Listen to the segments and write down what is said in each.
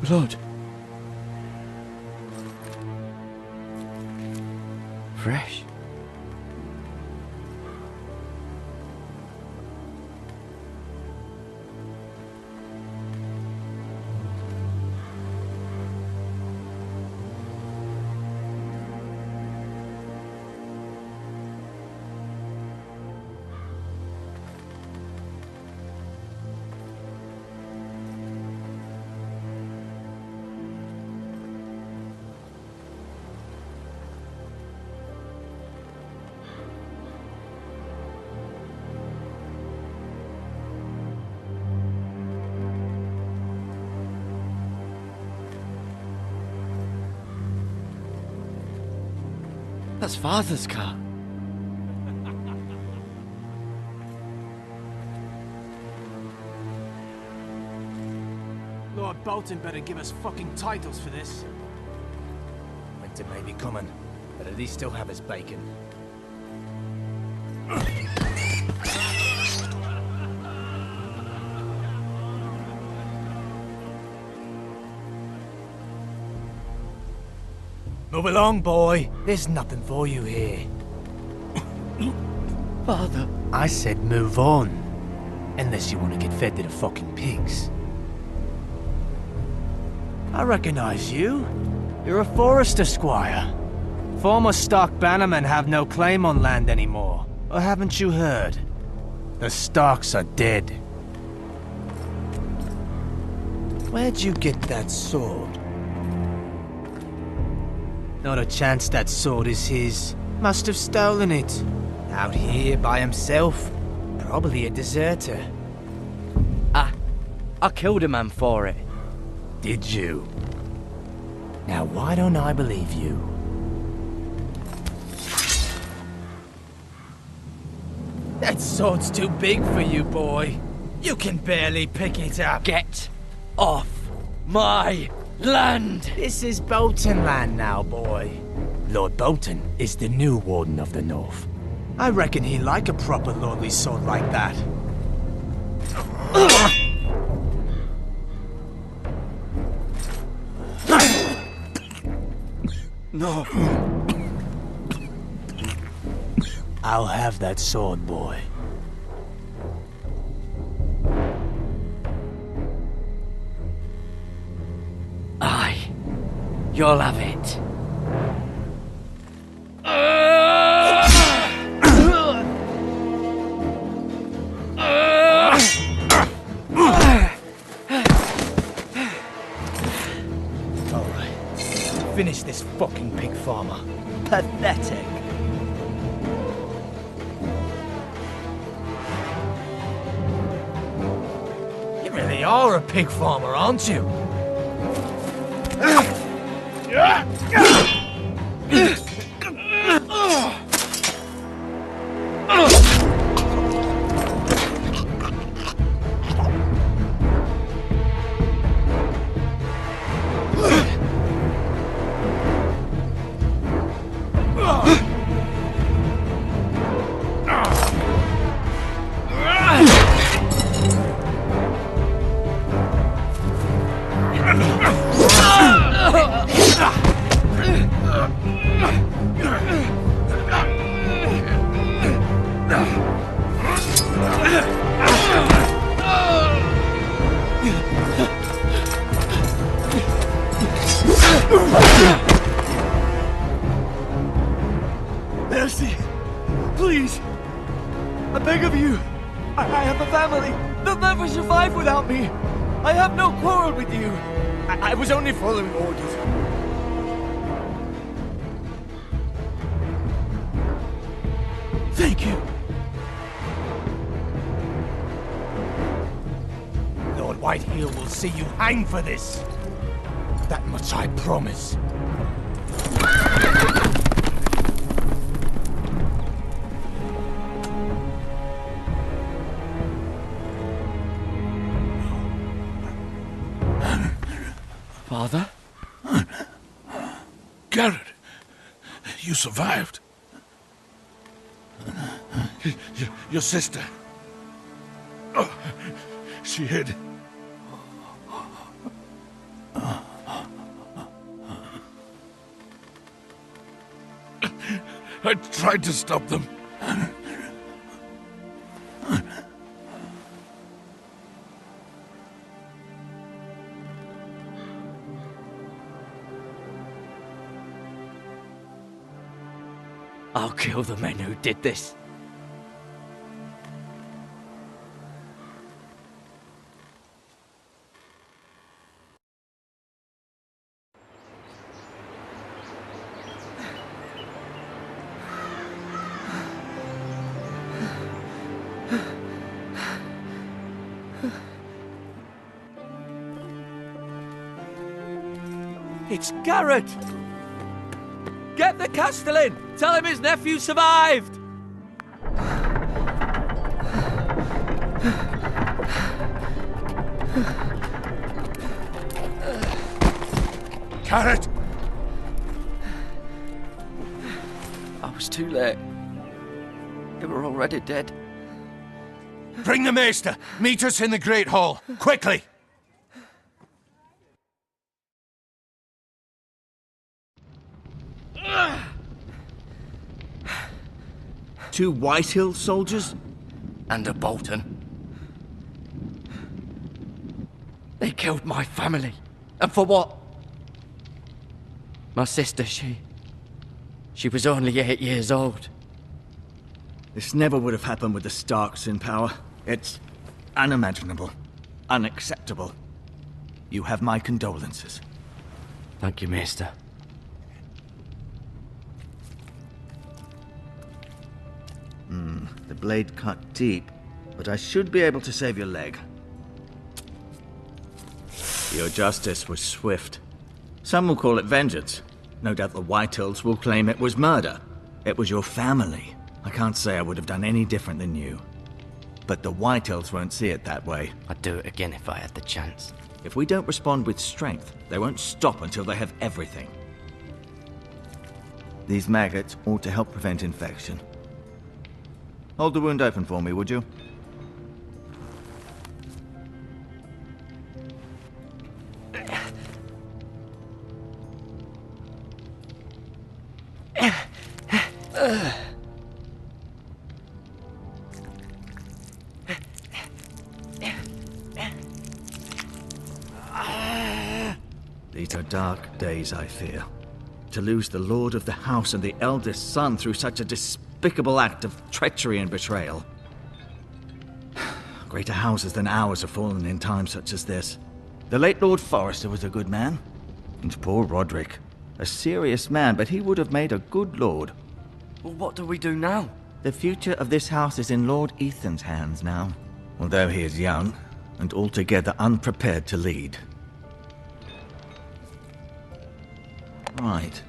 Blood. Fresh. That's Father's car. Lord Bolton better give us fucking titles for this. Winter may be coming, but at least still have his bacon. Move along, boy. There's nothing for you here. Father. I said move on. Unless you want to get fed to the fucking pigs. I recognize you. You're a Forester squire. Former Stark bannermen have no claim on land anymore. Or haven't you heard? The Starks are dead. Where'd you get that sword? Not a chance that sword is his. Must have stolen it. Out here by himself. Probably a deserter. I killed a man for it. Did you? Now why don't I believe you? That sword's too big for you, boy. You can barely pick it up. Get off my land! This is Bolton land now, boy. Lord Bolton is the new Warden of the North. I reckon he'd like a proper lordly sword like that. No. I'll have that sword, boy. Aye. You'll have it. Finish this fucking pig farmer. Pathetic. You really are a pig farmer, aren't you? Mercy! Please! I beg of you! I have a family! They'll never survive without me! I have no quarrel with you! I was only following orders. Thank you! Lord Whiteheel will see you hang for this! That much I promise. Father? Garrett, you survived. Your sister. Oh, she hid. I tried to stop them. I'll kill the men who did this. It's Garrett! Get the Castellan! Tell him his nephew survived! Carrot! I was too late. They were already dead. Bring the maester! Meet us in the Great Hall! Quickly! Two Whitehill soldiers? And a Bolton. They killed my family. And for what? My sister, she was only 8 years old. This never would have happened with the Starks in power. It's unimaginable. Unacceptable. You have my condolences. Thank you, Maester. The blade cut deep, but I should be able to save your leg. Your justice was swift. Some will call it vengeance. No doubt the Whitehills will claim it was murder. It was your family. I can't say I would have done any different than you. But the Whitehills won't see it that way. I'd do it again if I had the chance. If we don't respond with strength, they won't stop until they have everything. These maggots ought to help prevent infection. Hold the wound open for me, would you? These are dark days, I fear. To lose the lord of the house and the eldest son through such a despicable act of treachery and betrayal. Greater houses than ours have fallen in times such as this. The late Lord Forrester was a good man. And poor Roderick. A serious man, but he would have made a good lord. Well, what do we do now? The future of this house is in Lord Ethan's hands now. Although he is young, and altogether unprepared to lead. Right.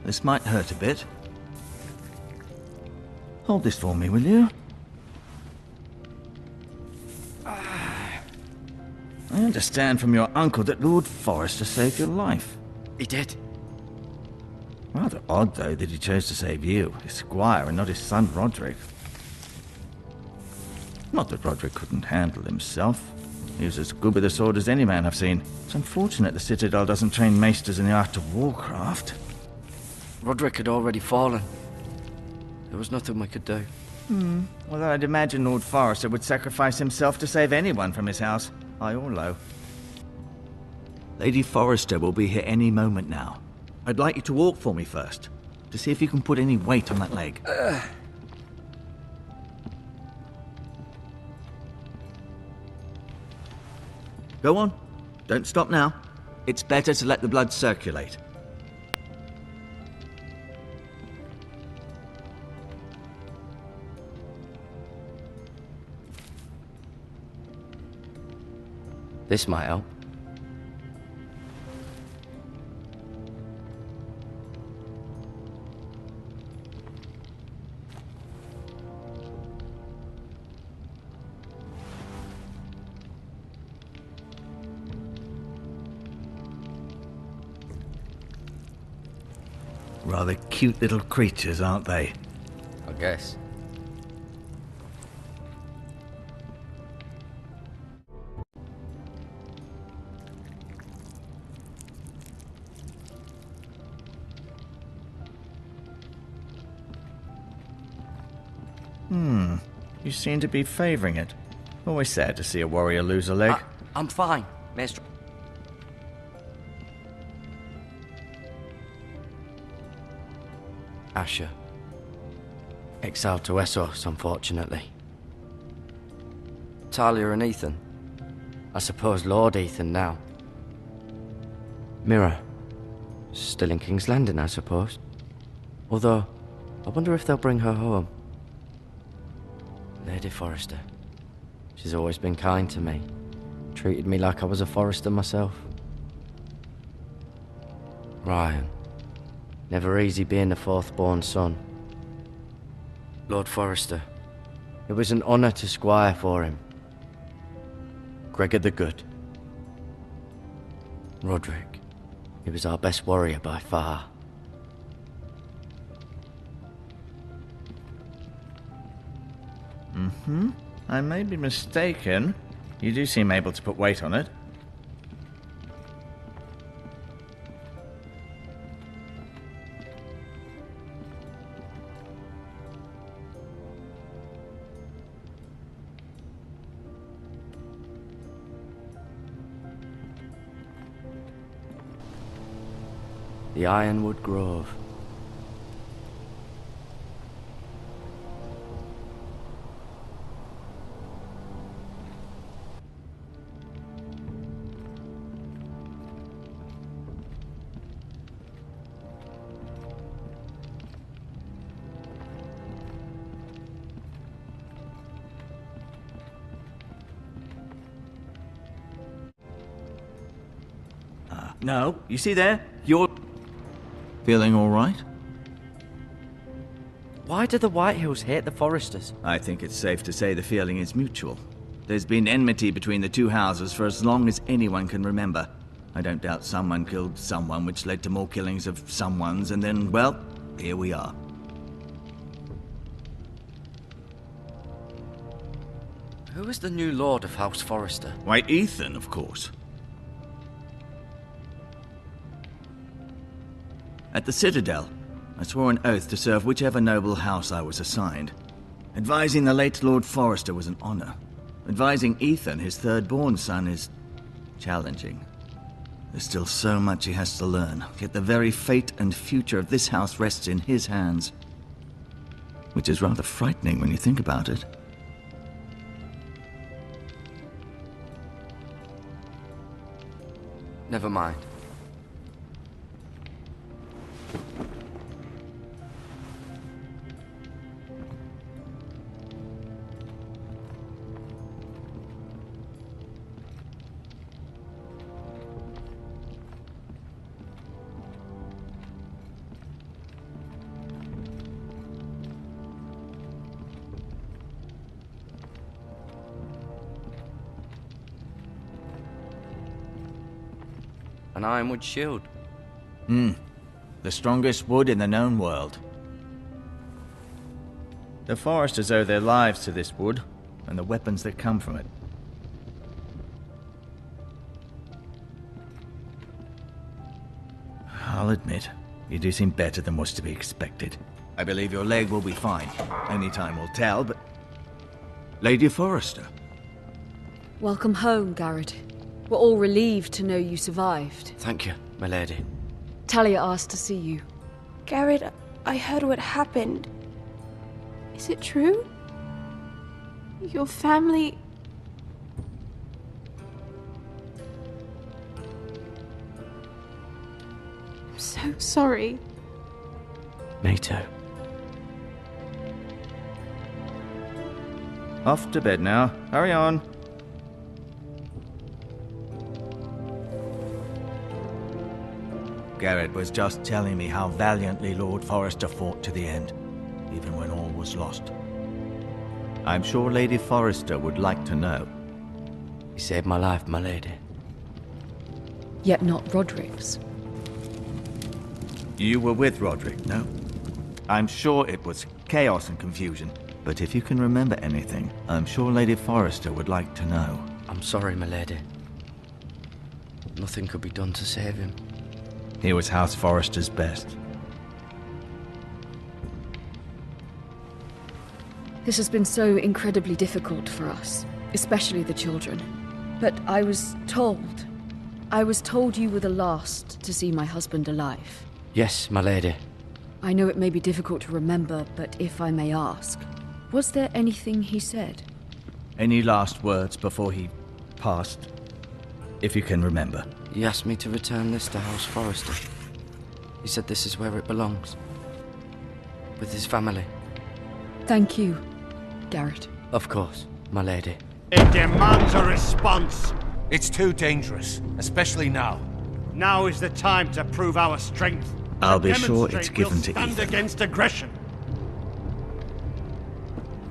This might hurt a bit. Hold this for me, will you? I understand from your uncle that Lord Forrester saved your life. He did. Rather odd, though, that he chose to save you, his squire, and not his son Roderick. Not that Roderick couldn't handle himself. He was as good with a sword as any man I've seen. It's unfortunate the Citadel doesn't train maesters in the art of warcraft. Roderick had already fallen. There was nothing we could do. Although I'd imagine Lord Forrester would sacrifice himself to save anyone from his house, high or low. Lady Forrester will be here any moment now. I'd like you to walk for me first, to see if you can put any weight on that leg. Go on. Don't stop now. It's better to let the blood circulate. This might help. Rather cute little creatures, aren't they? I guess. You seem to be favoring it. Always sad to see a warrior lose a leg. I'm fine, Maester. Asher. Exiled to Essos, unfortunately. Talia and Ethan. I suppose Lord Ethan now. Mira. Still in King's Landing, I suppose. Although, I wonder if they'll bring her home. Lady Forrester. She's always been kind to me. Treated me like I was a Forrester myself. Ryan. Never easy being the fourth-born son. Lord Forrester. It was an honour to squire for him. Gregor the Good. Roderick. He was our best warrior by far. I may be mistaken. You do seem able to put weight on it. The Ironwood Grove. No, you see there? You're feeling all right? Why do the Whitehills hate the Forresters? I think it's safe to say the feeling is mutual. There's been enmity between the two houses for as long as anyone can remember. I don't doubt someone killed someone, which led to more killings of someones, and then, well, here we are. Who is the new Lord of House Forrester? Why, Ethan, of course. At the Citadel, I swore an oath to serve whichever noble house I was assigned. Advising the late Lord Forrester was an honor. Advising Ethan, his third-born son, is challenging. There's still so much he has to learn, yet the very fate and future of this house rests in his hands. Which is rather frightening when you think about it. Never mind. An ironwood shield. The strongest wood in the known world. The Foresters owe their lives to this wood, and the weapons that come from it. I'll admit, you do seem better than was to be expected. I believe your leg will be fine. Only time will tell, but... Lady Forrester. Welcome home, Garrett. We're all relieved to know you survived. Thank you, my lady. Talia asked to see you. Garrett, I heard what happened. Is it true? Your family... I'm so sorry. Me too. Off to bed now. Hurry on. Garrett was just telling me how valiantly Lord Forrester fought to the end, even when all was lost. I'm sure Lady Forrester would like to know. You saved my life, my lady. Yet not Roderick's. You were with Roderick, no? I'm sure it was chaos and confusion, but if you can remember anything, I'm sure Lady Forrester would like to know. I'm sorry, my lady. Nothing could be done to save him. He was House Forrester's best. This has been so incredibly difficult for us, especially the children. But I was told you were the last to see my husband alive. Yes, my lady. I know it may be difficult to remember, but if I may ask, was there anything he said? Any last words before he passed? If you can remember. He asked me to return this to House Forrester. He said this is where it belongs. With his family. Thank you, Garrett. Of course, my lady. It demands a response. It's too dangerous, especially now. Now is the time to prove our strength. I'll To be sure demonstrate it's given we'll to stand Ethan. against aggression.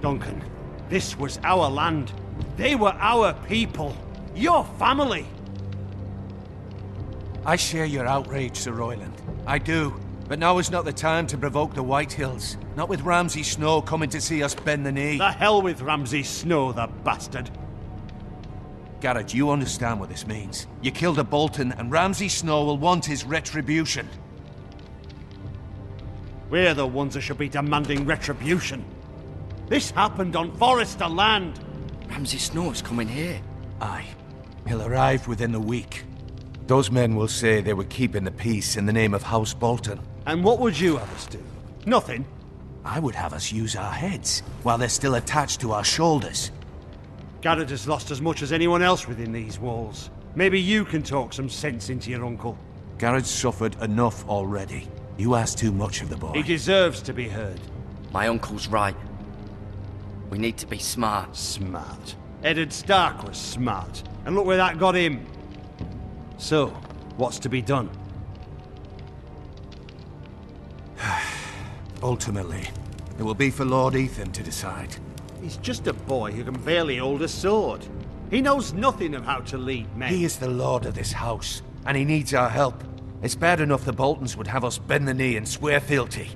Duncan, this was our land. They were our people. Your family. I share your outrage, Sir Royland. I do. But now is not the time to provoke the Whitehills. Not with Ramsay Snow coming to see us bend the knee. The hell with Ramsay Snow, the bastard. Garrett, you understand what this means. You killed a Bolton, and Ramsay Snow will want his retribution. We're the ones that should be demanding retribution. This happened on Forrester land. Ramsay Snow is coming here. Aye. He'll arrive within a week. Those men will say they were keeping the peace in the name of House Bolton. And what would you have us do? Nothing. I would have us use our heads, while they're still attached to our shoulders. Garrett has lost as much as anyone else within these walls. Maybe you can talk some sense into your uncle. Garrett's suffered enough already. You ask too much of the boy. He deserves to be heard. My uncle's right. We need to be smart. Smart. Eddard Stark was smart. And look where that got him. So, what's to be done? Ultimately, it will be for Lord Ethan to decide. He's just a boy who can barely hold a sword. He knows nothing of how to lead men. He is the lord of this house, and he needs our help. It's bad enough the Boltons would have us bend the knee and swear fealty.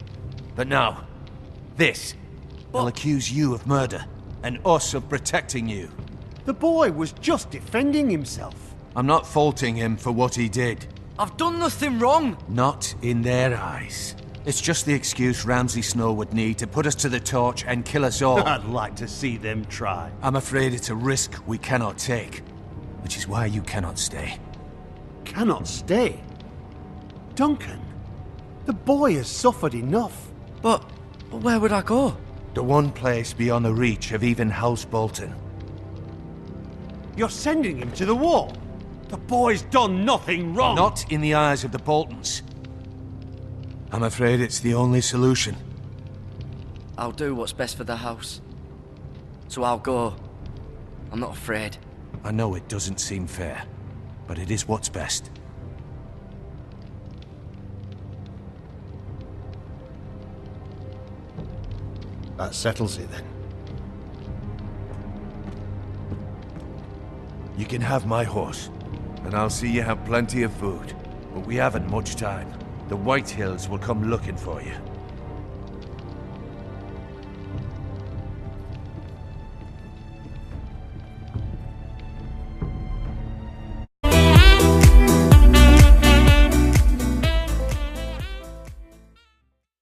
But now, this. They'll accuse you of murder, and us of protecting you. The boy was just defending himself. I'm not faulting him for what he did. I've done nothing wrong! Not in their eyes. It's just the excuse Ramsay Snow would need to put us to the torch and kill us all. I'd like to see them try. I'm afraid it's a risk we cannot take, which is why you cannot stay. Cannot stay? Duncan, the boy has suffered enough. But where would I go? The one place beyond the reach of even House Bolton. You're sending him to the wall. The boy's done nothing wrong. Not in the eyes of the Boltons. I'm afraid it's the only solution. I'll do what's best for the house. So I'll go. I'm not afraid. I know it doesn't seem fair, but it is what's best. That settles it then. You can have my horse, and I'll see you have plenty of food. But we haven't much time. The Whitehills will come looking for you.